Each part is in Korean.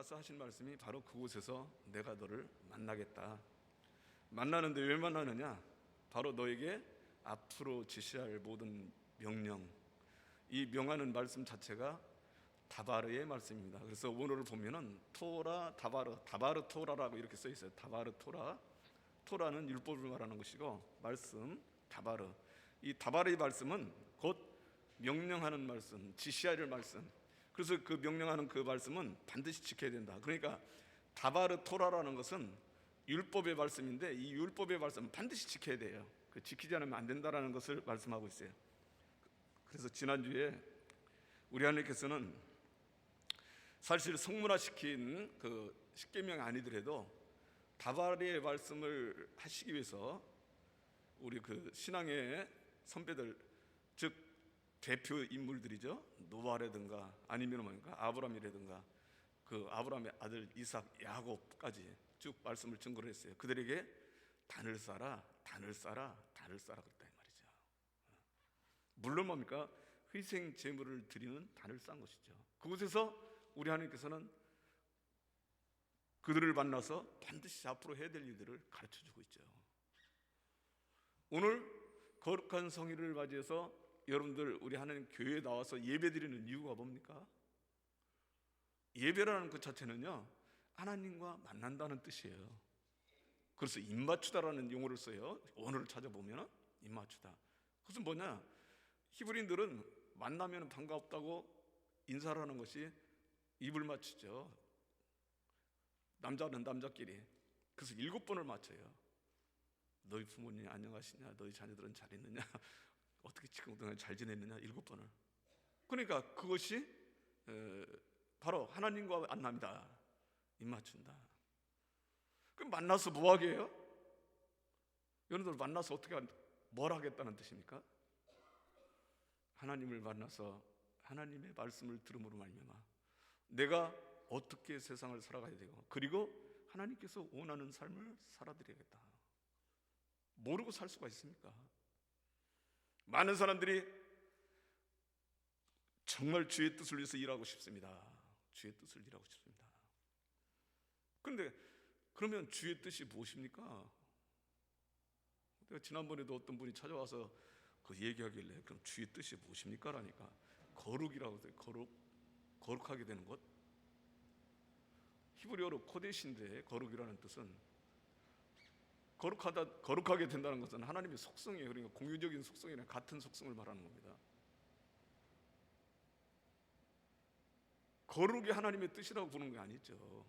나서 하신 말씀이 바로 그곳에서 내가 너를 만나겠다. 만나는데 왜 만나느냐? 바로 너에게 앞으로 지시할 모든 명령, 이 명하는 말씀 자체가 다바르의 말씀입니다. 그래서 원어를 보면은 토라, 다바르 토라라고 이렇게 써 있어요. 다바르 토라. 토라는 율법을 말하는 것이고 말씀 다바르. 이 다바르의 말씀은 곧 명령하는 말씀, 지시할 말씀. 그래서 그 명령하는 그 말씀은 반드시 지켜야 된다. 그러니까 다바르 토라라는 것은 율법의 말씀인데 이 율법의 말씀은 반드시 지켜야 돼요. 그 지키지 않으면 안 된다라는 것을 말씀하고 있어요. 그래서 지난주에 우리 하나님께서는 사실 성문화시킨 그 십계명이 아니더라도 다바르의 말씀을 하시기 위해서 우리 그 신앙의 선배들, 즉 대표 인물들이죠. 노아라든가 아니면 뭡니까 아브라함이라든가 그 아브라함의 아들 이삭, 야곱까지 쭉 말씀을 증거를 했어요. 그들에게 단을 쌓아 그랬다 이 말이죠. 물론 뭡니까 희생 제물을 드리는 단을 쌓은 것이죠. 그곳에서 우리 하나님께서는 그들을 만나서 반드시 앞으로 해야 될 일들을 가르쳐주고 있죠. 오늘 거룩한 성일을 맞이해서 여러분들 우리 하나님 교회에 나와서 예배드리는 이유가 뭡니까? 예배라는 그 자체는요 하나님과 만난다는 뜻이에요. 그래서 입맞추다라는 용어를 써요. 원어를 찾아보면 입맞추다. 그것은 뭐냐? 히브리인들은 만나면 반갑다고 인사를 하는 것이 입을 맞추죠. 남자는 남자끼리. 그래서 7번을 맞춰요. 너희 부모님 안녕하시냐? 너희 자녀들은 잘 있느냐? 어떻게 지금 그동안 잘 지냈느냐? 7번을. 그러니까 그것이 바로 하나님과 만남이다. 입 맞춘다. 그럼 만나서 뭐 하게 해요? 여러분들 만나서 어떻게 뭘 하겠다는 뜻입니까? 하나님을 만나서 하나님의 말씀을 들음으로 말미암아 내가 어떻게 세상을 살아가야 되고 그리고 하나님께서 원하는 삶을 살아드려야겠다. 모르고 살 수가 있습니까? 많은 사람들이 정말 주의 뜻을 위해서 일하고 싶습니다. 주의 뜻을 일하고 싶습니다. 그런데 그러면 주의 뜻이 무엇입니까? 내가 지난번에도 어떤 분이 찾아와서 그 얘기하길래 그럼 주의 뜻이 무엇입니까? 라니까 거룩이라고 해서 거룩하게 되는 것. 히브리어로 코데시인데 거룩이라는 뜻은 거룩하게 된다는 것은 하나님의 속성이에요. 그러니까 공유적인 속성이랑 같은 속성을 말하는 겁니다. 거룩이 하나님의 뜻이라고 보는 게 아니죠.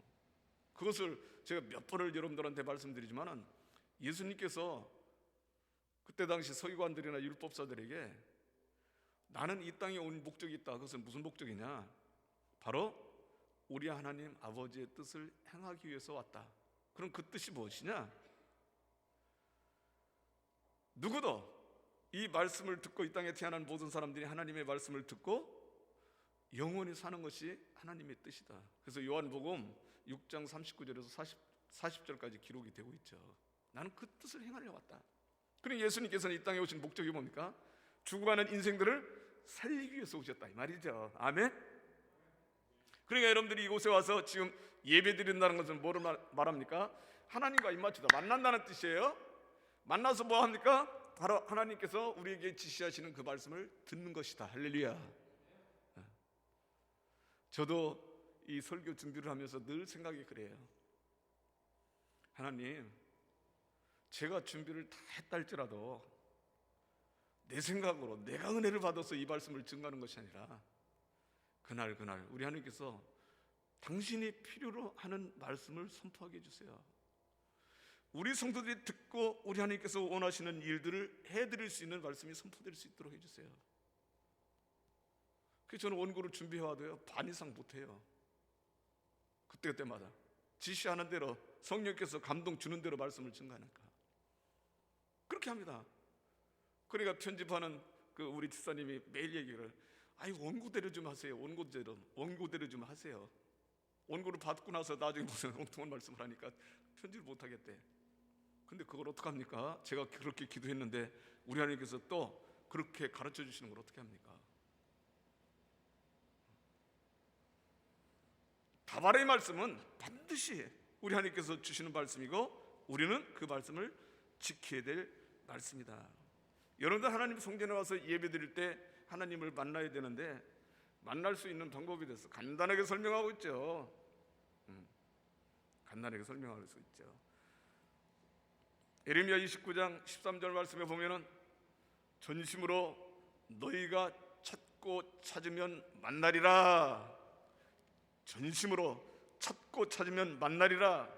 그것을 제가 몇 번을 여러분들한테 말씀드리지만은 예수님께서 그때 당시 서기관들이나 율법사들에게 나는 이 땅에 온 목적이 있다. 그것은 무슨 목적이냐? 바로 우리 하나님 아버지의 뜻을 행하기 위해서 왔다. 그럼 그 뜻이 무엇이냐? 누구도 이 말씀을 듣고 이 땅에 태어난 모든 사람들이 하나님의 말씀을 듣고 영원히 사는 것이 하나님의 뜻이다. 그래서 요한복음 6장 39절에서 40절까지 기록이 되고 있죠. 나는 그 뜻을 행하려 왔다. 그러니까 예수님께서는 이 땅에 오신 목적이 뭡니까? 죽어가는 인생들을 살리기 위해서 오셨다 이 말이죠. 아멘. 그러니까 여러분들이 이곳에 와서 지금 예배드린다는 것은 뭐를 말합니까? 하나님과 입맞추다, 만난다는 뜻이에요. 만나서 뭐 합니까? 바로 하나님께서 우리에게 지시하시는 그 말씀을 듣는 것이다. 할렐루야. 저도 이 설교 준비를 하면서 늘 생각이 그래요. 하나님, 제가 준비를 다 했다 할지라도 내 생각으로 내가 은혜를 받아서 이 말씀을 증거하는 것이 아니라 그날 우리 하나님께서 당신이 필요로 하는 말씀을 선포하게 해주세요. 우리 성도들이 듣고 우리 하나님께서 원하시는 일들을 해드릴 수 있는 말씀이 선포될 수 있도록 해주세요. 그래서 저는 원고를 준비해와도요 반 이상 못해요. 그때마다 지시하는 대로 성령께서 감동 주는 대로 말씀을 증거하니까 그렇게 합니다. 그러니까 편집하는 그 우리 집사님이 매일 얘기를 원고대로 좀 하세요. 원고대로 좀 하세요. 원고를 받고 나서 나중에 무슨 엉뚱한 말씀을 하니까 편집을 못 하겠대. 근데 그걸 어떡합니까? 제가 그렇게 기도했는데 우리 하나님께서 또 그렇게 가르쳐 주시는 걸 어떻게 합니까? 가발의 말씀은 반드시 우리 하나님께서 주시는 말씀이고 우리는 그 말씀을 지켜야 될 말씀이다. 여러분들 하나님 성전에 와서 예배드릴 때 하나님을 만나야 되는데 만날 수 있는 방법에 대해서 간단하게 설명하고 있죠. 간단하게 설명할 수 있죠. 예레미야 29장 13절 말씀에 보면은 전심으로 너희가 찾고 찾으면 만나리라. 전심으로 찾고 찾으면 만나리라.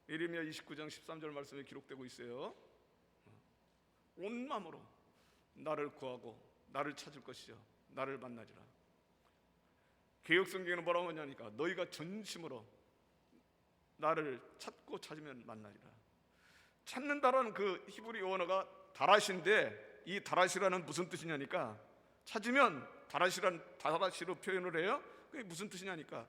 예레미야 29장 13절 말씀에 기록되고 있어요. 온 마음으로 나를 구하고 나를 찾을 것이요 나를 만나리라. 개역성경에는 뭐라고 하냐니까 너희가 전심으로 나를 찾고 찾으면 만나리라. 찾는다라는 그 히브리 언어가 다라시인데 이 다라시라는 무슨 뜻이냐니까 찾으면 다라시로 표현을 해요. 그게 무슨 뜻이냐니까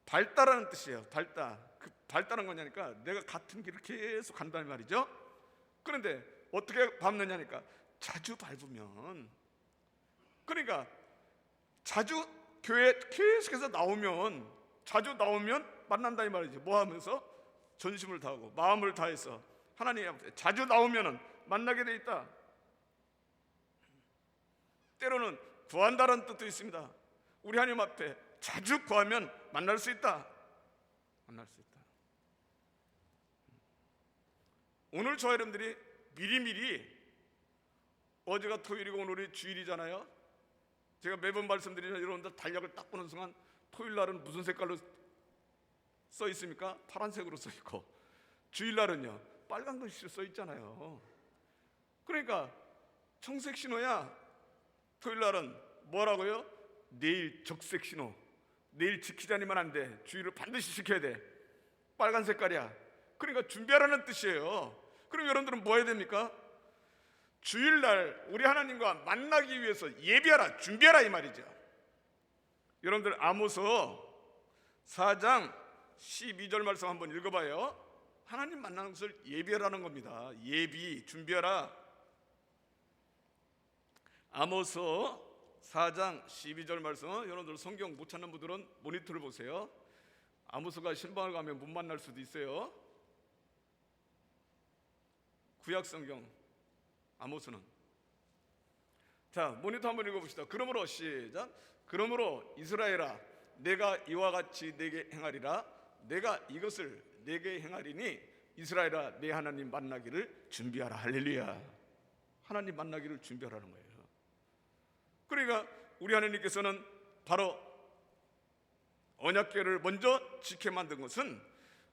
밟다라는 뜻이에요. 밟다. 그 밟다는 거냐니까 내가 같은 길을 계속 간다는 말이죠. 그런데 어떻게 밟느냐니까 자주 밟으면, 그러니까 자주 교회 계속해서 나오면, 자주 나오면 만난다 이 말이죠. 뭐 하면서? 전심을 다하고 마음을 다해서 하나님 앞에 자주 나오면 만나게 돼 있다. 때로는 구한다는 뜻도 있습니다. 우리 하나님 앞에 자주 구하면 만날 수 있다. 만날 수 있다. 오늘 저 여러분들이 미리미리, 어제가 토요일이고 오늘이 주일이잖아요. 제가 매번 말씀드리는 여러분들 달력을 딱 보는 순간 토요일날은 무슨 색깔로 써 있습니까? 파란색으로 써 있고, 주일날은요 빨간 글씨로 써 있잖아요. 그러니까 청색 신호야. 토요일날은 뭐라고요? 내일 적색 신호. 내일 지키지 않으면 안 돼. 주일을 반드시 지켜야 돼. 빨간 색깔이야. 그러니까 준비하라는 뜻이에요. 그럼 여러분들은 뭐 해야 됩니까? 주일날 우리 하나님과 만나기 위해서 예비하라, 준비하라 이 말이죠. 여러분들 아모스 4장 12절 말씀 한번 읽어봐요. 하나님 만나는 것을 예비하라는 겁니다. 예비, 준비하라. 아모스 4장 12절 말씀, 여러분들 성경 못 찾는 분들은 모니터를 보세요. 아모스가 신방을 가면 못 만날 수도 있어요. 구약 성경 아모스는, 자 모니터 한번 읽어봅시다. 그러므로 시작. 그러므로 이스라엘아 내가 이와 같이 내게 행하리라. 내가 이것을 내게 행하리니 이스라엘아 내 하나님 만나기를 준비하라. 할렐루야. 하나님 만나기를 준비하라는 거예요. 그러니까 우리 하나님께서는 바로 언약궤를 먼저 지켜 만든 것은,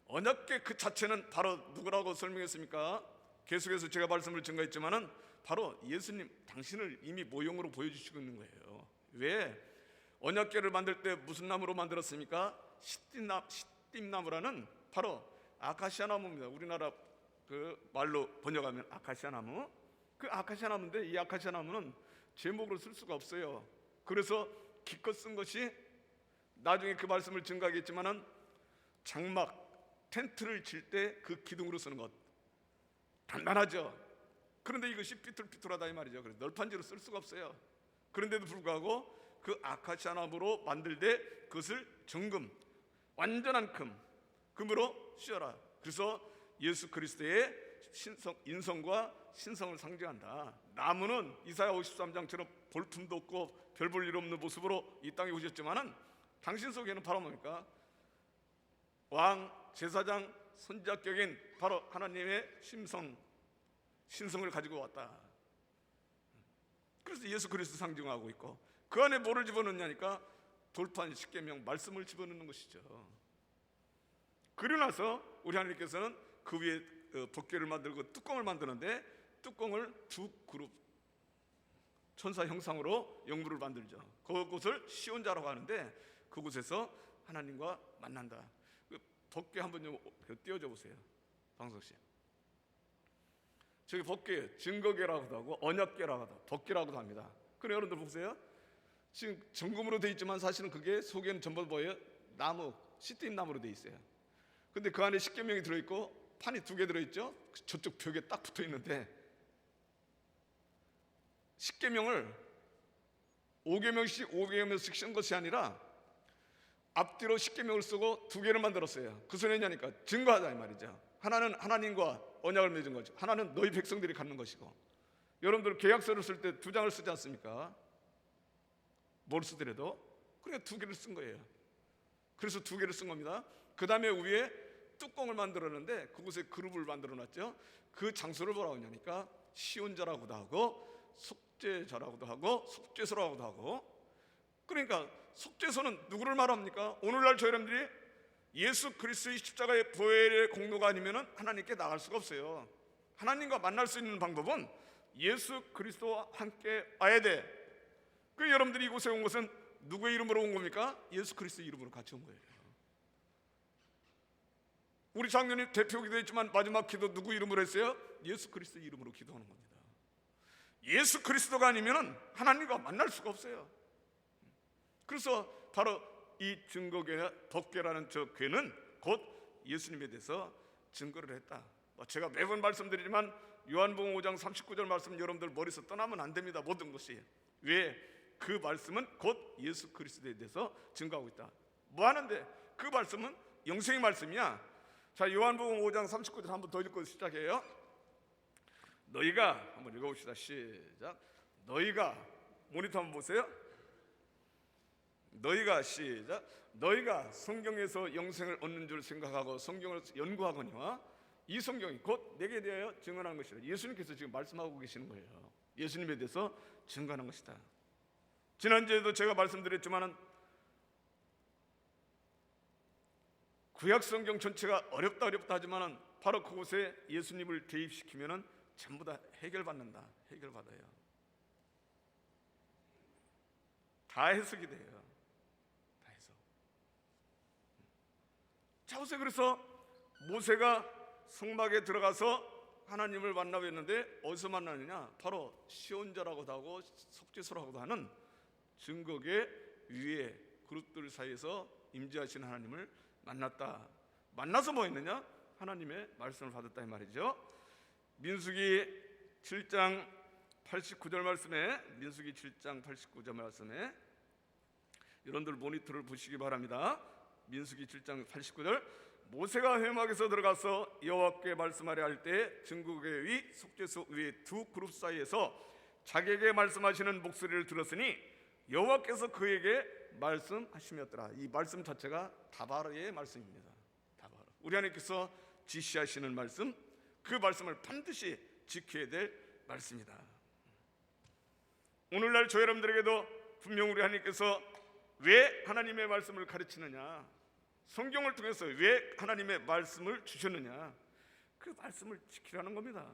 언약궤 그 자체는 바로 누구라고 설명했습니까? 계속해서 제가 말씀을 증거했지만은 바로 예수님 당신을 이미 모형으로 보여주시고 있는 거예요. 왜? 언약궤를 만들 때 무슨 나무로 만들었습니까? 시띠나무라는 바로 아카시아 나무입니다. 우리나라 그 말로 번역하면 아카시아 나무. 그 아카시아 나무인데 이 아카시아 나무는 제목으로 쓸 수가 없어요. 그래서 기껏 쓴 것이, 나중에 그 말씀을 증거하겠지만은 장막 텐트를 칠 때 그 기둥으로 쓰는 것, 단단하죠. 그런데 이것이 삐뚤삐뚤하다 이 말이죠. 그래서 널판지로 쓸 수가 없어요. 그런데도 불구하고 그 아카시아 나무로 만들 때 그것을 정금, 완전한 금으로 씌워라. 그래서 예수 그리스도의 인성과 신성을 상징한다. 나무는 이사야 53장처럼 볼품도 없고 별 볼 일 없는 모습으로 이 땅에 오셨지만은 당신 속에는 바로 뭡니까? 왕, 제사장, 선지자격인 바로 하나님의 신성을 가지고 왔다. 그래서 예수 그리스도 상징하고 있고, 그 안에 뭐를 집어넣냐니까 돌판 십계명 말씀을 집어넣는 것이죠. 그리고 나서 우리 하나님께서는 그 위에 법궤를 만들고 뚜껑을 만드는데, 뚜껑을 두 그룹 천사 형상으로 영부를 만들죠. 그곳을 시온자라고 하는데 그곳에서 하나님과 만난다. 그 법궤 한번 좀 띄워줘 보세요, 방석씨. 저기 법궤 증거궤라고도 하고 언약궤라고도 하고 법궤라고도 합니다. 그럼 여러분들 보세요. 지금 정금으로 돼 있지만 사실은 그게 속에는 전부 뭐예요? 나무, 시트임 나무로 돼 있어요. 근데 그 안에 십계명이 들어있고 판이 2개 들어있죠. 저쪽 벽에 딱 붙어 있는데, 십계명을 5계명씩 쓴 것이 아니라 앞뒤로 십계명을 쓰고 두 개를 만들었어요. 그 소리 왜냐니까 증거하자 이 말이죠. 하나는 하나님과 언약을 맺은 거죠. 하나는 너희 백성들이 갖는 것이고. 여러분들 계약서를 쓸 때 두 장을 쓰지 않습니까? 뭘 쓰더라도. 그러니까 두 개를 쓴 거예요. 그래서 두 개를 쓴 겁니다. 그 다음에 위에 뚜껑을 만들었는데 그곳에 그룹을 만들어 놨죠. 그 장소를 뭐라고 하냐니까 시온자라고도 하고 속죄자라고도 하고 속죄소라고도 하고. 그러니까 속죄소는 누구를 말합니까? 오늘날 저 여러분들이 예수 그리스도의 십자가의 보혈의 공로가 아니면 하나님께 나갈 수가 없어요. 하나님과 만날 수 있는 방법은 예수 그리스도와 함께 와야 돼. 그 여러분들이 이곳에 온 것은 누구의 이름으로 온 겁니까? 예수 그리스도의 이름으로 같이 온 거예요. 우리 장로님 대표 기도했지만 마지막 기도 누구 이름으로 했어요? 예수 그리스도 이름으로 기도하는 겁니다. 예수 그리스도가 아니면 하나님과 만날 수가 없어요. 그래서 바로 이 증거교회 덕교라는 저 교회는 곧 예수님에 대해서 증거를 했다. 제가 매번 말씀드리지만 요한복음 5장 39절 말씀 여러분들 머리에서 떠나면 안 됩니다. 모든 것이. 왜? 그 말씀은 곧 예수 그리스도에 대해서 증거하고 있다. 뭐 하는데? 그 말씀은 영생의 말씀이야. 자, 요한복음 5장 39절 한번 더 읽고 시작해요. 너희가 한번 읽어봅시다. 시작. 너희가 모니터 한번 보세요. 너희가 시작. 너희가 성경에서 영생을 얻는 줄 생각하고 성경을 연구하거니와 이 성경이 곧 내게 대하여 증언하는 것이다. 예수님께서 지금 말씀하고 계시는 거예요. 예수님에 대해서 증거하는 것이다. 지난주에도 제가 말씀드렸지만은 구약 성경 전체가 어렵다 하지만은 바로 그곳에 예수님을 대입시키면은 전부 다 해결받는다. 해결받아요. 다 해석이 돼요. 다 해석. 자, 보세요. 그래서 모세가 성막에 들어가서 하나님을 만나고 했는데 어디서 만나느냐? 바로 시온자라고도 하고 속죄소라고도 하는 증거계 위에 그룹들 사이에서 임재하시는 하나님을 만났다. 만나서 뭐 했느냐? 하나님의 말씀을 받았다 이 말이죠. 민수기 7장 89절 말씀에 민수기 7장 89절 말씀에 여러분들 모니터를 보시기 바랍니다. 민수기 7장 89절 모세가 회막에서 들어가서 여호와께 말씀하려 할 때 증거계 위 속죄소 위에 두 그룹 사이에서 자기에게 말씀하시는 목소리를 들었으니 여호와께서 그에게 말씀하시었더라. 이 말씀 자체가 다바르의 말씀입니다. 다바르. 우리 하나님께서 지시하시는 말씀, 그 말씀을 반드시 지켜야 될 말씀이다. 오늘날 저 여러분들에게도 분명 우리 하나님께서 왜 하나님의 말씀을 가르치느냐, 성경을 통해서 왜 하나님의 말씀을 주셨느냐, 그 말씀을 지키라는 겁니다.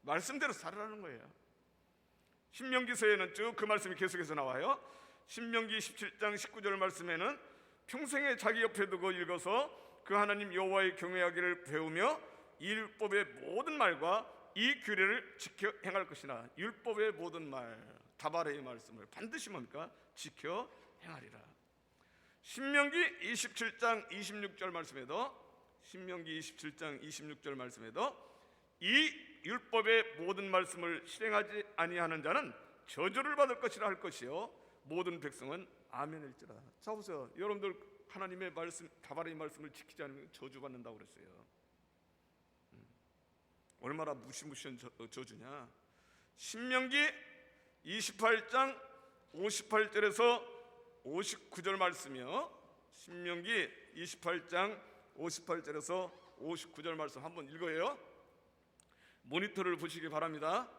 말씀대로 살아라는 거예요. 신명기서에는 쭉 그 말씀이 계속해서 나와요. 신명기 17장 19절 말씀에는 평생에 자기 옆에 두고 읽어서 그 하나님 여호와의 경외하기를 배우며 이 율법의 모든 말과 이 규례를 지켜 행할 것이나, 율법의 모든 말, 다바르의 말씀을 반드시 뭡니까? 지켜 행하리라. 신명기 27장 26절 말씀에도, 신명기 27장 26절 말씀에도 이 율법의 모든 말씀을 실행하지 아니하는 자는 저주를 받을 것이라 할 것이요 모든 백성은 아멘일지라. 자, 보세요. 여러분들 하나님의 말씀, 다바르의 말씀을 지키지 않으면 저주받는다고 그랬어요. 얼마나 무시무시한 저주냐. 신명기 28장 58절에서 59절 말씀이요. 신명기 28장 58절에서 59절 말씀 한번 읽어요. 모니터를 보시기 바랍니다.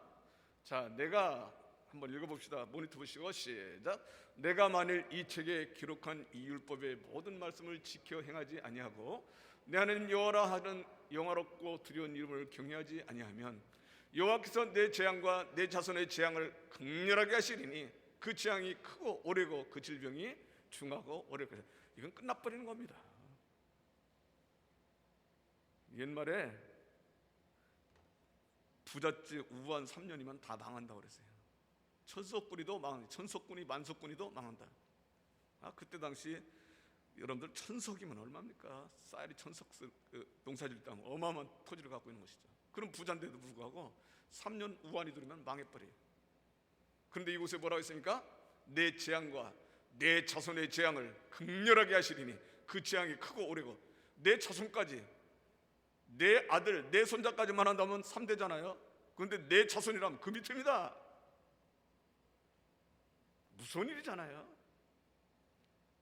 자, 내가 한번 읽어봅시다. 모니터 보시고 시작. 내가 만일 이 책에 기록한 이 율법의 모든 말씀을 지켜 행하지 아니하고 내 하나님 여호와라 하는 영화롭고 두려운 이름을 경외하지 아니하면 여호와께서 내 재앙과 내 자손의 재앙을 극렬하게 하시리니 그 재앙이 크고 오래고 그 질병이 중하고 오래고. 이건 끝나버리는 겁니다. 옛말에 부잣집 우한 3년이면 다 망한다고 그랬어요. 천석군이도 망한다. 천석군이 만석군이도 망한다. 그때 당시 여러분들 천석이면 얼마입니까? 쌀이 천석 농사질 때 어마어마한 토지를 갖고 있는 것이죠. 그럼 부자인데도 불구하고 3년 우한이 들으면 망해버려요. 그런데 이곳에 뭐라고 했습니까? 내 재앙과 내 자손의 재앙을 극렬하게 하시리니 그 재앙이 크고 오래고, 내 자손까지, 내 아들, 내 손자까지만 한다면 3대잖아요. 그런데 내 자손이라면 그 밑입니다. 무서운 일이잖아요.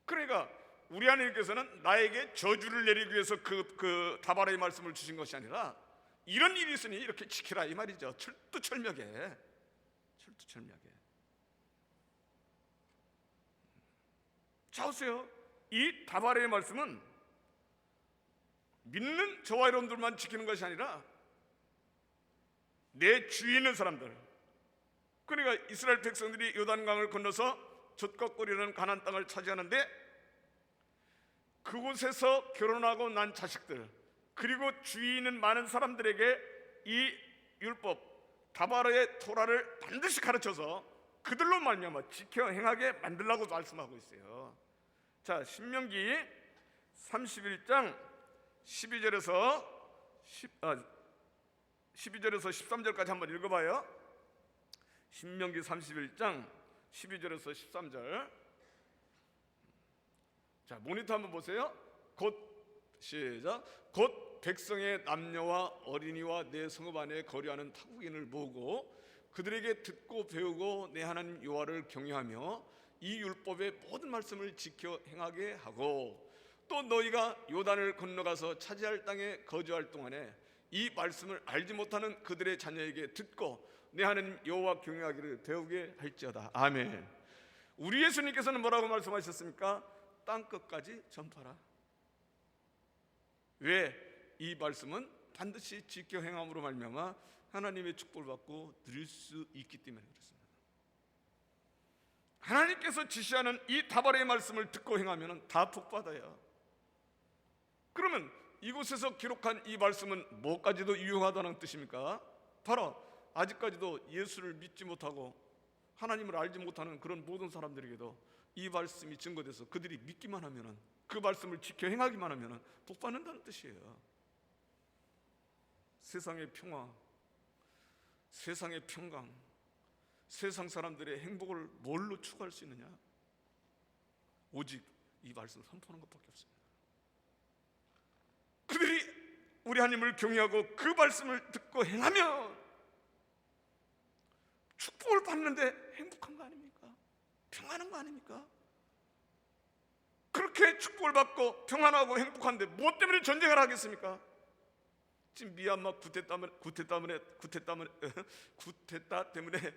그러니까 우리 하나님께서는 나에게 저주를 내리기 위해서 그 다바라의 말씀을 주신 것이 아니라, 이런 일이 있으니 이렇게 지키라 이 말이죠. 철두철미하게. 자, 보세요. 이 다바라의 말씀은 믿는 저와 여러분들만 지키는 것이 아니라 내 주위에 있는 사람들, 그러니까 이스라엘 백성들이 요단강을 건너서 젖걱거리는 가나안 땅을 차지하는데, 그곳에서 결혼하고 난 자식들, 그리고 주위에 있는 많은 사람들에게 이 율법 다바라의 토라를 반드시 가르쳐서 그들로 말미암아 지켜 행하게 만들라고 말씀하고 있어요. 자, 신명기 31장 12절에서 13절까지 한번 읽어봐요. 신명기 31장 12절에서 13절. 자, 모니터 한번 보세요. 시작. 곧 백성의 남녀와 어린이와 내 성읍 안에 거류하는 타국인을 모으고 그들에게 듣고 배우고 내 하나님 여호와를 경외하며 이 율법의 모든 말씀을 지켜 행하게 하고, 또 너희가 요단을 건너가서 차지할 땅에 거주할 동안에 이 말씀을 알지 못하는 그들의 자녀에게 듣고 내 하나님 여호와 경외하기를 배우게 할지어다. 아멘. 우리 예수님께서는 뭐라고 말씀하셨습니까? 땅 끝까지 전파라. 왜? 이 말씀은 반드시 지켜 행함으로 말미암아 하나님의 축복을 받고 드릴 수 있기 때문에 그렇습니다. 하나님께서 지시하는 이 다바라의 말씀을 듣고 행하면 다 복받아요. 그러면 이곳에서 기록한 이 말씀은 뭐까지도 유용하다는 뜻입니까? 바로 아직까지도 예수를 믿지 못하고 하나님을 알지 못하는 그런 모든 사람들에게도 이 말씀이 증거돼서 그들이 믿기만 하면은, 그 말씀을 지켜 행하기만 하면은 복받는다는 뜻이에요. 세상의 평화, 세상의 평강, 세상 사람들의 행복을 뭘로 추구할 수 있느냐? 오직 이 말씀을 선포하는 것밖에 없습니다. 그들이 우리 하나님을 경외하고 그 말씀을 듣고 행하면 축복을 받는데 행복한 거 아닙니까? 평안한 거 아닙니까? 그렇게 축복을 받고 평안하고 행복한데 무엇 때문에 전쟁을 하겠습니까? 지금 미얀마 구테타 때문에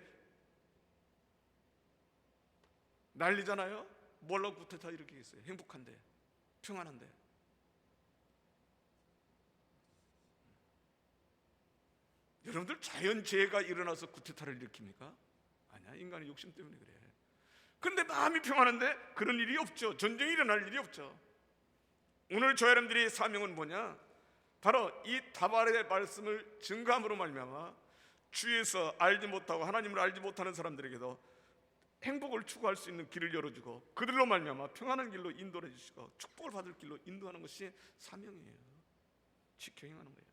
난리잖아요. 뭘로 구테타 일으키겠어요? 행복한데, 평안한데. 여러분들 자연재해가 일어나서 구테타를 일으킵니까? 아니야, 인간의 욕심 때문에 그래. 그런데 마음이 평안한데 그런 일이 없죠. 전쟁이 일어날 일이 없죠. 오늘 저 여러분들의 사명은 뭐냐? 바로 이 다바라의 말씀을 증거함으로 말미암아 주위에서 알지 못하고 하나님을 알지 못하는 사람들에게도 행복을 추구할 수 있는 길을 열어주고 그들로 말미암아 평안한 길로 인도해 주시고 축복을 받을 길로 인도하는 것이 사명이에요. 지켜 행하는 거예요.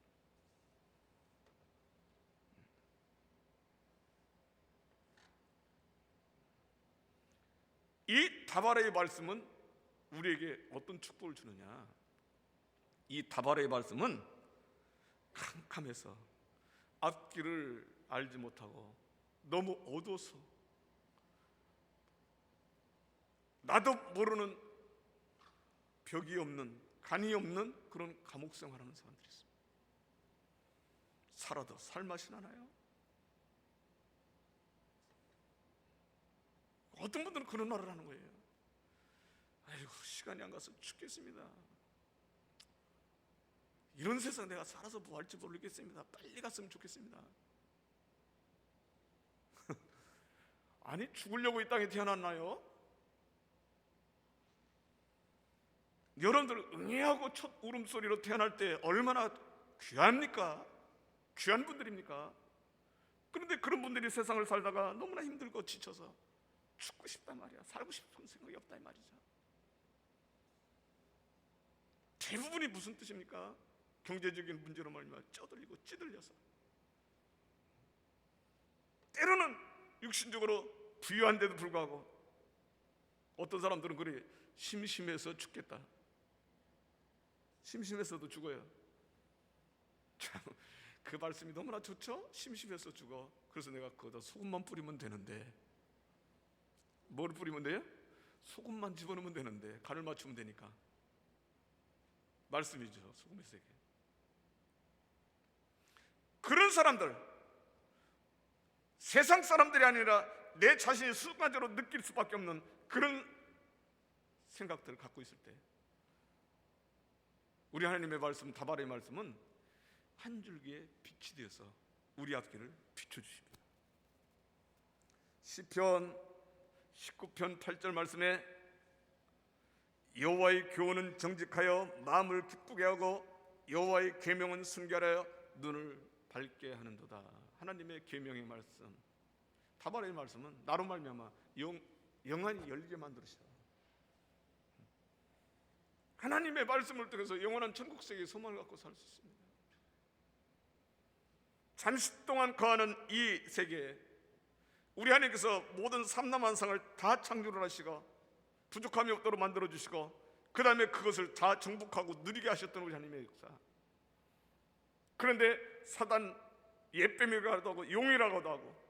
이 다바라의 말씀은 우리에게 어떤 축복을 주느냐? 이 다바라의 말씀은 캄캄해서 앞길을 알지 못하고 너무 어두워서 나도 모르는 벽이 없는, 간이 없는 그런 감옥 생활하는 사람들이 있습니다. 살아도 살맛이 나나요? 어떤 분들은 그런 말을 하는 거예요. 아이고, 시간이 안 가서 죽겠습니다. 이런 세상 내가 살아서 뭐 할지 모르겠습니다. 빨리 갔으면 좋겠습니다. 아니, 죽으려고 이 땅에 태어났나요? 여러분들 응애하고 첫 울음소리로 태어날 때 얼마나 귀합니까? 귀한 분들입니까? 그런데 그런 분들이 세상을 살다가 너무나 힘들고 지쳐서 죽고 싶단 말이야. 살고 싶은 생각이 없다 이 말이죠. 대부분이 무슨 뜻입니까? 경제적인 문제로 말미암아 쪄들리고 찌들려서, 때로는 육신적으로 부유한데도 불구하고 어떤 사람들은 그래, 심심해서 죽겠다. 심심해서도 죽어요. 참, 그 말씀이 너무나 좋죠? 심심해서 죽어. 그래서 내가 거기다 소금만 뿌리면 되는데. 뭘 뿌리면 돼요? 소금만 집어넣으면 되는데, 간을 맞추면 되니까. 말씀이죠, 소금의 세계. 그런 사람들, 세상 사람들이 아니라 내 자신이 순간적으로 느낄 수밖에 없는 그런 생각들을 갖고 있을 때, 우리 하나님의 말씀, 다발의 말씀은 한 줄기의 빛이 되어서 우리 앞길을 비춰주십니다. 시편 19편 8절 말씀에 여호와의 교훈은 정직하여 마음을 기쁘게 하고 여호와의 계명은 순결하여 눈을 밝게 하는도다. 하나님의 계명의 말씀, 다발의 말씀은 나로 말미암아 영안이 열리게 만들으시다. 하나님의 말씀을 통해서 영원한 천국 세계의 소망을 갖고 살 수 있습니다. 잠시 동안 거하는 이 세계에 우리 하나님께서 모든 삼라만상을 다 창조를 하시고 부족함이 없도록 만들어주시고 그 다음에 그것을 다 정복하고 누리게 하셨던 우리 하나님의 역사. 그런데 사단 옛뱀이라고도 하고 용이라고도 하고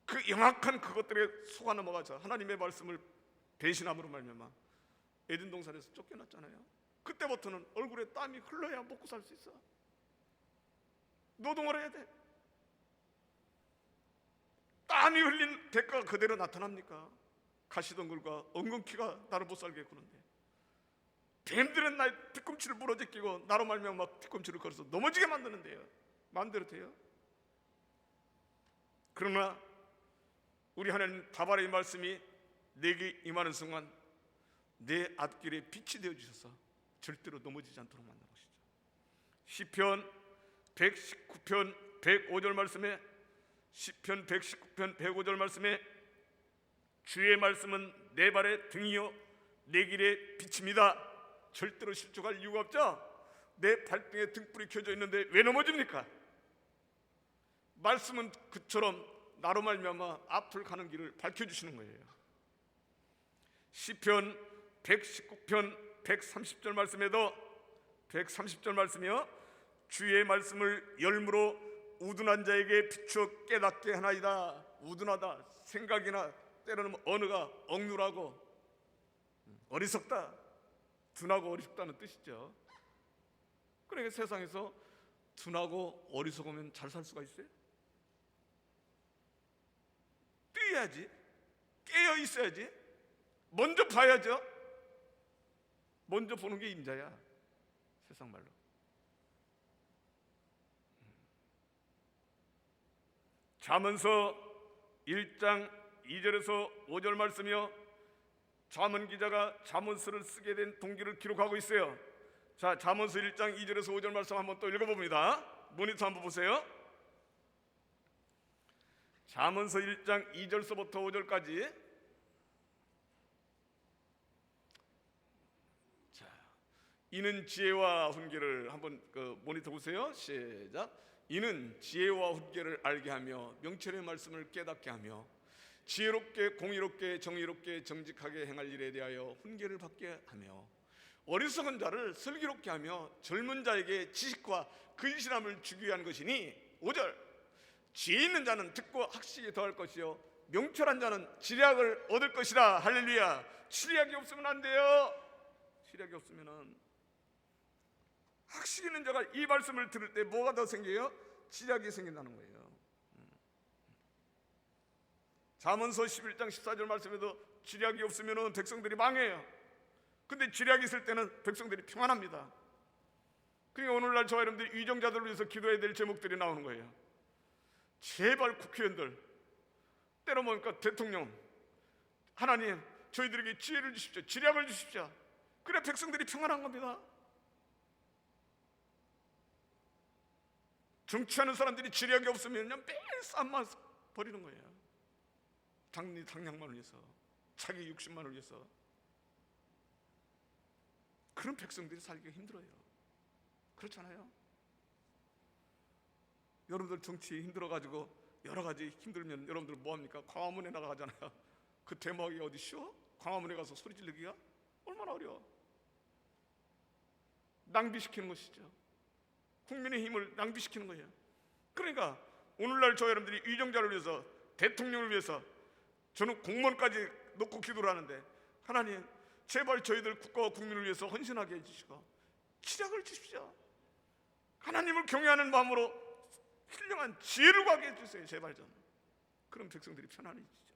그 영악한 그것들에 속아 넘어가자 하나님의 말씀을 배신함으로 말미암아 에덴 동산에서 쫓겨났잖아요. 그때부터는 얼굴에 땀이 흘러야 먹고 살 수 있어. 노동을 해야 돼. 땀이 흘린 대가가 그대로 나타납니까? 가시덩굴과 엉겅퀴가 나를 못 살게 구는데 뱀들은 나의 뒤꿈치를 부러지끼고 나로 말미암아 막 뒤꿈치를 걸어서 넘어지게 만드는데요. 마음대로 돼요? 그러나 우리 하나님 다발의 말씀이 내게 임하는 순간 내 앞길에 빛이 되어주셔서 절대로 넘어지지 않도록 만나보시죠. 시편 119편 105절 말씀에 시편 119편 105절 말씀에 주의 말씀은 내 발의 등이요 내 길의 빛입니다. 절대로 실족할 이유가 없죠. 내 발등에 등불이 켜져 있는데 왜 넘어집니까? 말씀은 그처럼 나로 말미암아 앞을 가는 길을 밝혀주시는 거예요. 시편 119편 130절 말씀에도 130절 말씀이요 주의 말씀을 열무로 우둔한 자에게 비추어 깨닫게 하나이다. 우둔하다, 생각이나 때로는 언어가 억눌하고 어리석다, 둔하고 어리석다는 뜻이죠. 그러니까 세상에서 둔하고 어리석으면 잘 살 수가 있어요? 뛰어야지, 깨어 있어야지, 먼저 봐야죠. 먼저 보는 게 임자야, 세상 말로. 잠언서 1장 2절에서 5절 말씀이요 잠언 기자가 잠언서를 쓰게 된 동기를 기록하고 있어요. 자, 잠언서 1장 2절에서 5절 말씀 한번 또 읽어봅니다. 모니터 한번 보세요. 잠언서 1장 2절서부터 5절까지. 자, 이는 지혜와 훈계를 한번 모니터 보세요. 시작. 이는 지혜와 훈계를 알게 하며 명철의 말씀을 깨닫게 하며 지혜롭게 공의롭게 정의롭게 정직하게 행할 일에 대하여 훈계를 받게 하며 어리석은 자를 슬기롭게 하며 젊은 자에게 지식과 근신함을 주기 위한 것이니 5절 지혜 있는 자는 듣고 학식이 더할 것이요 명철한 자는 지략을 얻을 것이라. 할렐루야. 지략이 없으면 안 돼요. 지략이 없으면은 학식 있는 자가 이 말씀을 들을 때 뭐가 더 생겨요? 지략이 생긴다는 거예요. 잠언서 11장 14절 말씀에도 지략이 없으면 백성들이 망해요. 근데 지략이 있을 때는 백성들이 평안합니다. 그러니까 오늘날 저와 여러분들이 위정자들을 위해서 기도해야 될 제목들이 나오는 거예요. 제발 국회의원들, 때로 보니까 대통령, 하나님 저희들에게 지혜를 주십시오, 지략을 주십시오. 그래 백성들이 평안한 겁니다. 정치하는 사람들이 지략이 없으면 그냥 매일 싸움만 벌이는 거예요. 당량만을 위해서, 자기 육신만을 위해서. 그런 백성들이 살기가 힘들어요. 그렇잖아요. 여러분들 정치 힘들어가지고 여러 가지 힘들면 여러분들 뭐합니까? 광화문에 나가잖아요. 그 대모하기가 어디 쉬워? 광화문에 가서 소리 지르기가 얼마나 어려워. 낭비시키는 것이죠. 국민의 힘을 낭비시키는 거예요. 그러니까 오늘날 저 여러분들이 위정자를 위해서, 대통령을 위해서, 저는 공무원까지 놓고 기도를 하는데, 하나님 제발 저희들 국가와 국민을 위해서 헌신하게 해주시고 지략을 주십시오. 하나님을 경외하는 마음으로 훌륭한 지혜를 구하게 해주세요. 제발 좀. 그럼 백성들이 편안해지죠.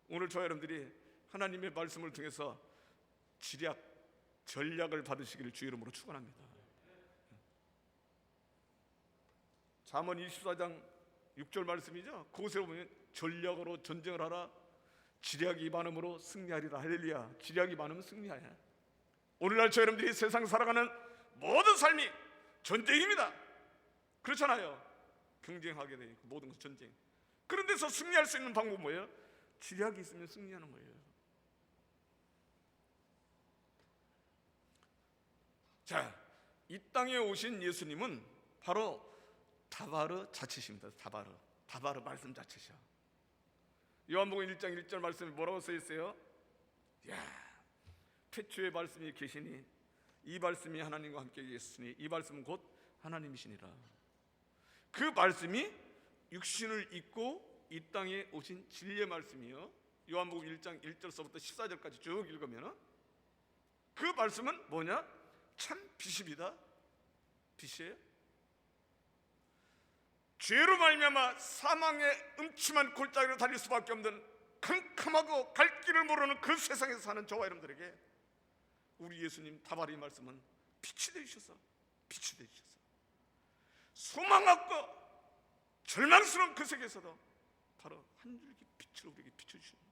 오늘 저 여러분들이 하나님의 말씀을 통해서 지략, 전략을 받으시기를 주 이름으로 축원합니다. 잠언 24장 6절 말씀이죠. 그곳에 보면 전략으로 전쟁을 하라, 지략이 많음으로 승리하리라. 할렐루야. 지략이 많으면 승리하야. 오늘날 저 여러분들이 세상 살아가는 모든 삶이 전쟁입니다. 그렇잖아요. 경쟁하게 되니까 모든 것 전쟁. 그런 데서 승리할 수 있는 방법은 뭐예요? 지략이 있으면 승리하는 거예요. 자, 이 땅에 오신 예수님은 바로 다바르 자체십니다. 다바르 말씀 자체셔. 요한복음 1장 1절 말씀에 뭐라고 써 있어요? 야, 태초에 말씀이 계시니 이 말씀이 하나님과 함께 계셨으니 이 말씀은 곧 하나님이시니라. 그 말씀이 육신을 입고 이 땅에 오신 진리의 말씀이요. 요한복음 1장 1절서부터 14절까지 쭉 읽으면 그 말씀은 뭐냐? 참 빛입니다. 빛이에요. 죄로 말미암아 사망의 음침한 골짜기로 달릴 수밖에 없는 캄캄하고 갈 길을 모르는 그 세상에서 사는 저와 여러분들에게 우리 예수님 다바리 말씀은 빛이 되셔서 소망 없고 절망스러운 그 세계에서도 바로 한 줄기 빛을 우리에게 비춰주시는,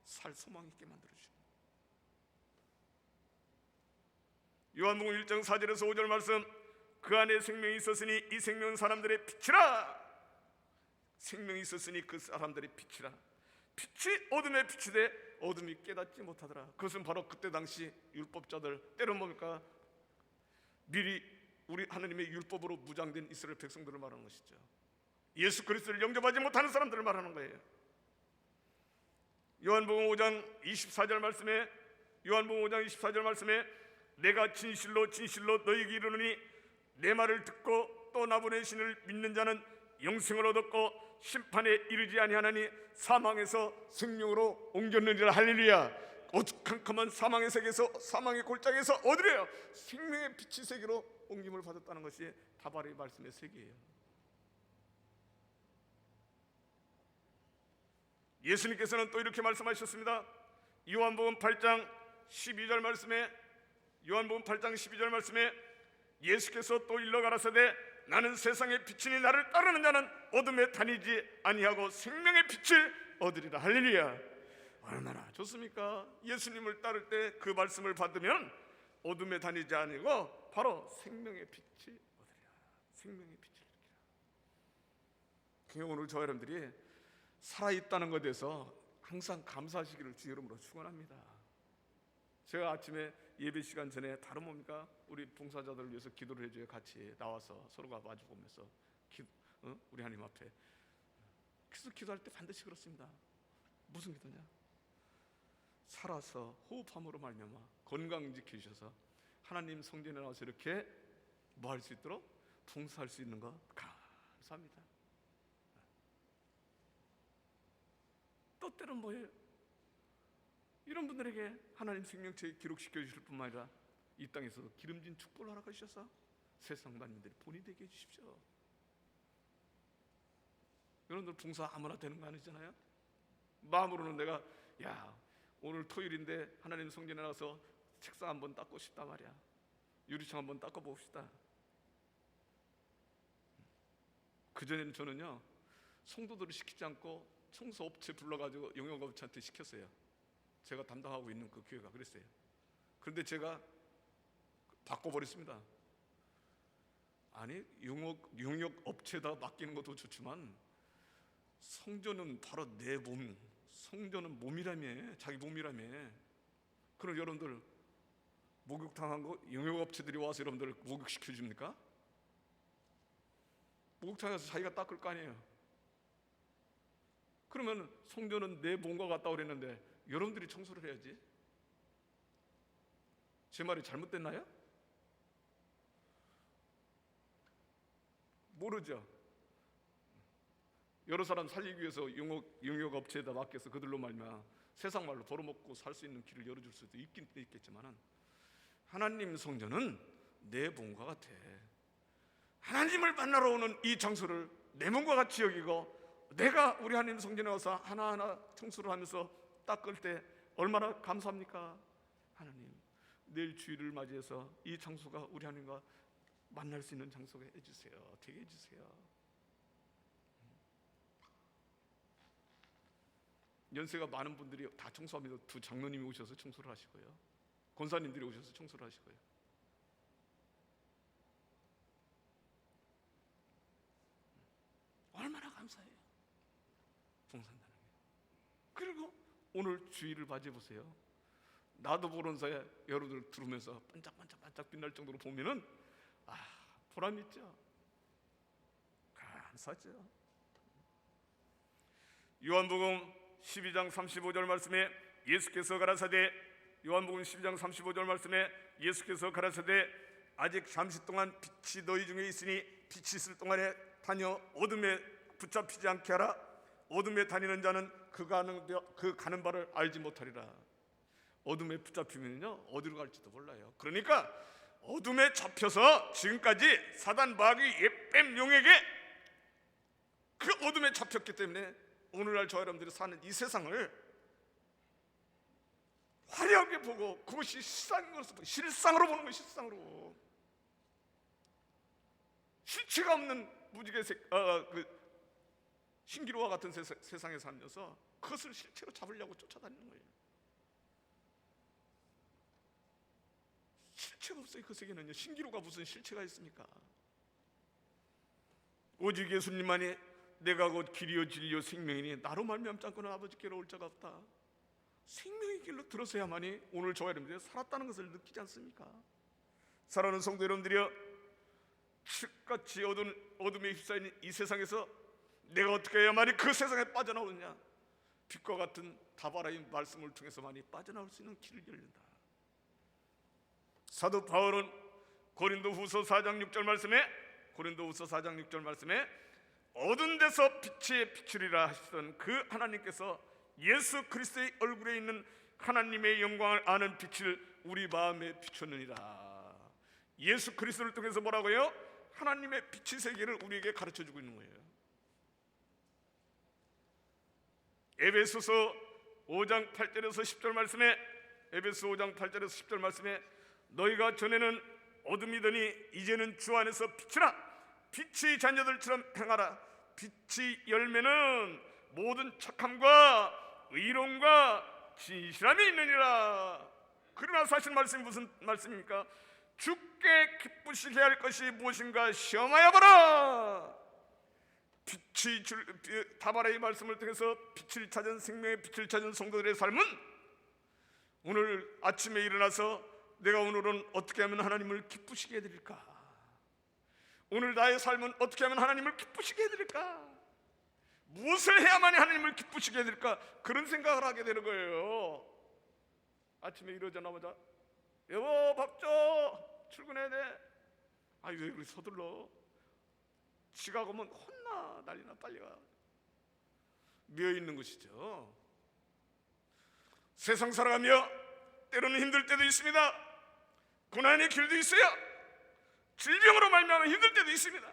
살 소망 있게 만들어주시는. 요한복음 1장 4절에서 5절 말씀, 그 안에 생명이 있었으니 이 생명은 사람들의 빛이라. 생명이 있었으니 그 사람들의 빛이라. 빛이 어둠의 빛이 돼 어둠이 깨닫지 못하더라. 그것은 바로 그때 당시 율법자들, 때론 뭡니까? 미리 우리 하나님의 율법으로 무장된 이스라엘 백성들을 말하는 것이죠. 예수 그리스도를 영접하지 못하는 사람들을 말하는 거예요. 요한복음 5장 24절 말씀에, 요한복음 5장 24절 말씀에 내가 진실로 너희에게 이르노니 내 말을 듣고 또 나 보내신을 믿는 자는 영생을 얻었고 심판에 이르지 아니하나니 사망에서 생명으로 옮겼느니라. 할렐루야. 어두컴컴한 사망의 세계에서, 사망의 골짜기에서 얻으래요 생명의 빛의 세계로 옮김을 받았다는 것이 다바리 말씀의 세계예요. 예수님께서는 또 이렇게 말씀하셨습니다. 요한복음 8장 12절 말씀에, 요한복음 8장 12절 말씀에 예수께서 또 일러 가라사대 나는 세상의 빛이니 나를 따르는 자는 어둠에 다니지 아니하고 생명의 빛을 얻으리라. 할렐루야. 얼마나 좋습니까? 예수님을 따를 때 그 말씀을 받으면 어둠에 다니지 아니고 바로 생명의 빛을 얻으리라. 생명의 빛을 얻으리라. 오늘 저 여러분들이 살아있다는 것에 대해서 항상 감사하시기를 주 이름으로 축원합니다. 제가 아침에 예배 시간 전에 다른 뭡니까? 우리 봉사자들을 위해서 기도를 해줘요. 같이 나와서 서로가 마주보면서 우리 하나님 앞에. 그래서 기도할 때 반드시 그렇습니다. 무슨 기도냐? 살아서 호흡함으로 말미암아 건강 지키셔서 하나님 성전에 나와서 이렇게 뭐 할 수 있도록 봉사할 수 있는 거 감사합니다. 또 때론 뭐예요? 이런 분들에게 하나님 생명체에 기록시켜 주실 뿐만 아니라 이 땅에서 기름진 축복을 허락하셔서 세상 만민들이 본이 되게 해주십시오. 여러분들 봉사 아무나 되는 거 아니잖아요. 마음으로는 내가 오늘 토요일인데 하나님 성전에 나가서 책상 한번 닦고 싶다 말이야. 유리창 한번 닦아보고 싶다. 그전에는 저는요 성도들을 시키지 않고 청소업체 불러가지고 용역업체한테 시켰어요. 제가 담당하고 있는 그 교회가 그랬어요. 그런데 제가 바꿔버렸습니다. 아니 용역업체에다 맡기는 것도 좋지만 성전은 바로 내 몸, 성전은 몸이라며, 자기 몸이라며. 그럼 여러분들 목욕탕한 거 용역업체들이 와서 여러분들 목욕시켜 줍니까? 목욕탕에서 자기가 닦을 거 아니에요. 그러면 성전은 내 본과 같다고 그랬는데 여러분들이 청소를 해야지. 제 말이 잘못됐나요? 모르죠. 여러 사람 살리기 위해서 용역업체에다 맡겨서 그들로 말미암아 세상 말로 벌어먹고 살 수 있는 길을 열어줄 수도 있긴 있겠지만, 하나님 성전은 내 몸과 같아. 하나님을 만나러 오는 이 장소를 내 몸과 같이 여기고, 내가 우리 하나님 성전에 와서 하나하나 청소를 하면서 닦을 때 얼마나 감사합니까? 하나님, 내일 주일을 맞이해서 이 장소가 우리 하나님과 만날 수 있는 장소가 해주세요. 되게 해주세요. 연세가 많은 분들이 다 청소합니다. 두 장로님이 오셔서 청소를 하시고요, 권사님들이 오셔서 청소를 하시고요. 얼마나 감사해요, 봉사한다는 게. 그리고 오늘 주일을 맞이해 보세요. 나도 모르는 사이에 여러분들 들으면서 반짝반짝 빛날 정도로 보면은 보람 있죠. 감사하죠. 요한복음 12장 35절 말씀에 예수께서 가라사대, 요한복음 12장 35절 말씀에 예수께서 가라사대, 아직 잠시 동안 빛이 너희 중에 있으니 빛이 있을 동안에 다녀 어둠에 붙잡히지 않게 하라. 어둠에 다니는 자는 그 가는 바를 알지 못하리라. 어둠에 붙잡히면요 어디로 갈지도 몰라요. 그러니까 어둠에 잡혀서 지금까지 사단 마귀 옛뱀 용에게 그 어둠에 잡혔기 때문에 오늘날 저 여러분들이 사는 이 세상을 화려하게 보고, 그것이 실상으로 보는 거예요. 실상으로. 실체가 없는 무지개 신기루와 같은 세상에 살면서 그것을 실체로 잡으려고 쫓아다니는 거예요. 실체가 없어요. 그 세계는요. 신기루가 무슨 실체가 있습니까? 오직 예수님만이 내가 곧 길이요 진리요 생명이니 나로 말미암지 않고는 아버지께로 올 자가 없다. 생명의 길로 들어서야만이 오늘 저와 여러분들이 살았다는 것을 느끼지 않습니까? 사랑하는 성도 여러분들이여, 칠같이 어둠에 휩싸인 이 세상에서 내가 어떻게 해야만이 그 세상에 빠져나오느냐? 빛과 같은 다바라의 말씀을 통해서만이 빠져나올 수 있는 길을 열린다. 사도 바울은 고린도후서 4장 6절 말씀에 어두운 데서 빛의 비추리라 하시던 그 하나님께서 예수 그리스도의 얼굴에 있는 하나님의 영광을 아는 빛을 우리 마음에 비추느니라. 예수 그리스도를 통해서 뭐라고요? 하나님의 빛의 세계를 우리에게 가르쳐주고 있는 거예요. 에베소서 5장 8절에서 10절 말씀에, 에베소 5장 8절에서 10절 말씀에 너희가 전에는 어둠이더니 이제는 주 안에서 빛이라. 빛의 자녀들처럼 행하라. 빛의 열매는 모든 착함과 의로움과 진실함이 있느니라. 그러나 사실 말씀이 무슨 말씀입니까? 주께 기쁘시게 할 것이 무엇인가 시험하여 보라. 빛의 다바라의 말씀을 통해서 빛을 찾은, 생명의 빛을 찾은 성도들의 삶은 오늘 아침에 일어나서 내가 오늘은 어떻게 하면 하나님을 기쁘시게 해드릴까? 오늘 나의 삶은 어떻게 하면 하나님을 기쁘시게 해드릴까? 무엇을 해야만이 하나님을 기쁘시게 해드릴까? 그런 생각을 하게 되는 거예요. 아침에 일어나자마자 여보 밥 줘, 출근해야 돼. 왜 그렇게 서둘러? 지각 오면 혼나, 난리나, 빨리 와. 미어 있는 것이죠. 세상 살아가며 때로는 힘들 때도 있습니다. 고난의 길도 있어요. 질병으로 말미암아 힘들 때도 있습니다.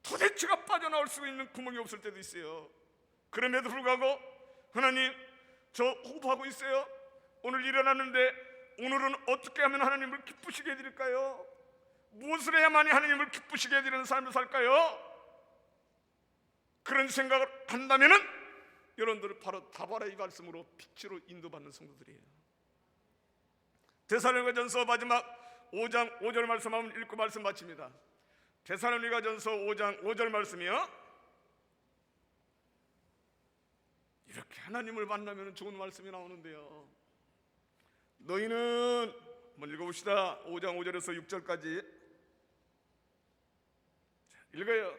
도대체가 빠져나올 수 있는 구멍이 없을 때도 있어요. 그럼에도 불구하고 하나님, 저 호흡하고 있어요. 오늘 일어났는데 오늘은 어떻게 하면 하나님을 기쁘시게 해드릴까요? 무엇을 해야만이 하나님을 기쁘시게 해드리는 삶을 살까요? 그런 생각을 한다면은 여러분들은 바로 다바라의 말씀으로 빛으로 인도받는 성도들이에요. 데살로니가전서 마지막 5장 5절 말씀 한번 읽고 말씀 마칩니다. 데살로니가전서 5장 5절 말씀이요, 이렇게 하나님을 만나면 좋은 말씀이 나오는데요, 너희는 한번 읽어봅시다. 5장 5절에서 6절까지 읽어요.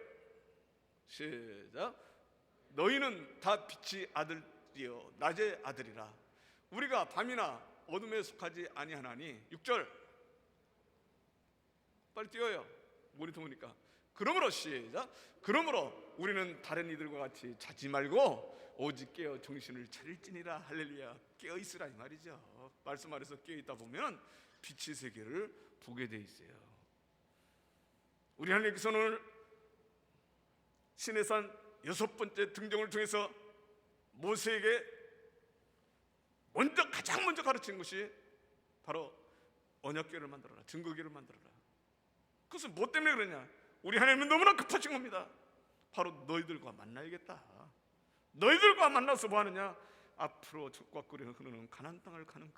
시작. 너희는 다 빛의 아들이여 낮의 아들이라. 우리가 밤이나 어둠에 속하지 아니하나니. 6절 빨리 띄워요. 모니터 보니까. 그러므로 시작. 그러므로 우리는 다른 이들과 같이 자지 말고 오직 깨어 정신을 차릴지니라. 할렐루야. 깨어 있으라 이 말이죠. 말씀 아래서 깨어 있다 보면 빛의 세계를 보게 돼 있어요. 우리 하나님께서는 오늘 시내산 6번째 등정을 통해서 모세에게 가장 먼저 가르친 것이 바로 언약궤를 만들어라, 증거궤를 만들어라. 그것은 뭐 때문에 그러냐? 우리 하나님은 너무나 급하신 겁니다. 바로 너희들과 만나야겠다. 너희들과 만나서 뭐 하느냐? 앞으로 적과 꿀이 흐르는 가나안 땅을 가는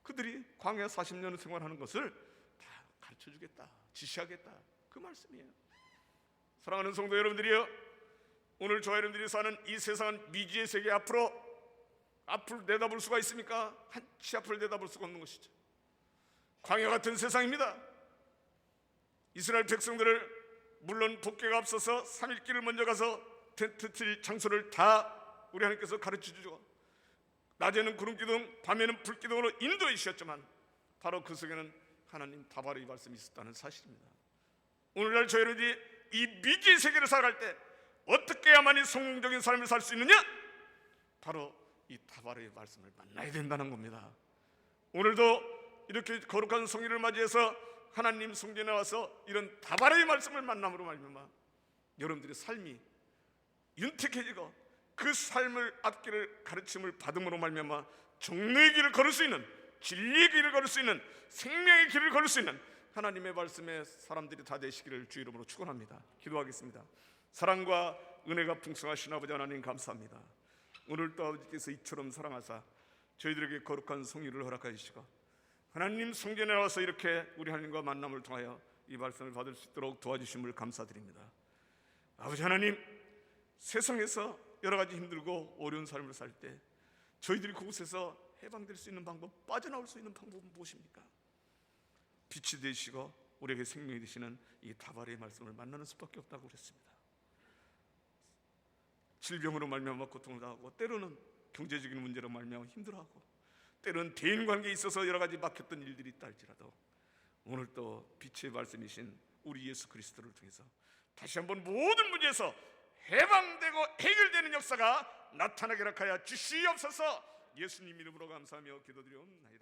그들이 광야 40년을 생활하는 것을 다 가르쳐주겠다, 지시하겠다, 그 말씀이에요. 사랑하는 성도 여러분들이요, 오늘 저와 여러분들이 사는 이 세상은 미지의 세계. 앞을 내다볼 수가 있습니까? 한치 앞을 내다볼 수가 없는 것이죠. 광야 같은 세상입니다. 이스라엘 백성들을 물론 복개가 앞서서 3일 길을 먼저 가서 텐트 칠 장소를 다 우리 하나님께서 가르쳐 주죠. 낮에는 구름 기둥, 밤에는 불 기둥으로 인도해 주셨지만 바로 그 속에는 하나님 다발의 말씀이 있었다는 사실입니다. 오늘날 저희들이 이 미지의 세계를 살아갈 때 어떻게 해야만이 성공적인 삶을 살 수 있느냐? 바로 이 다발의 말씀을 만나야 된다는 겁니다. 오늘도 이렇게 거룩한 성일을 맞이해서 하나님 성전에 와서 이런 다발의 말씀을 만남으로 말미암아 여러분들의 삶이 윤택해지고 그 삶을 앞길을 가르침을 받음으로 말미암아 정의의 길을 걸을 수 있는, 진리의 길을 걸을 수 있는, 생명의 길을 걸을 수 있는 하나님의 말씀에 사람들이 다 되시기를 주 이름으로 축원합니다. 기도하겠습니다. 사랑과 은혜가 풍성하신 아버지 하나님 감사합니다. 오늘도 아버지께서 이처럼 사랑하사 저희들에게 거룩한 성일을 허락해 주시고 하나님 성전에 와서 이렇게 우리 하나님과 만남을 통하여 이 말씀을 받을 수 있도록 도와주심을 감사드립니다. 아버지 하나님, 세상에서 여러 가지 힘들고 어려운 삶을 살 때 저희들이 그곳에서 해방될 수 있는 방법, 빠져나올 수 있는 방법은 무엇입니까? 빛이 되시고 우리에게 생명이 되시는 이 다발의 말씀을 만나는 수밖에 없다고 그랬습니다. 질병으로 말미암아 고통을 당하고, 때로는 경제적인 문제로 말미암아 힘들어하고, 때로는 대인관계에 있어서 여러 가지 막혔던 일들이 있다 할지라도 오늘 또 빛의 말씀이신 우리 예수 그리스도를 통해서 다시 한번 모든 문제에서 해방되고 해결되는 역사가 나타나게 하여 주시옵소서. 예수님 이름으로 감사하며 기도드리옵나이다.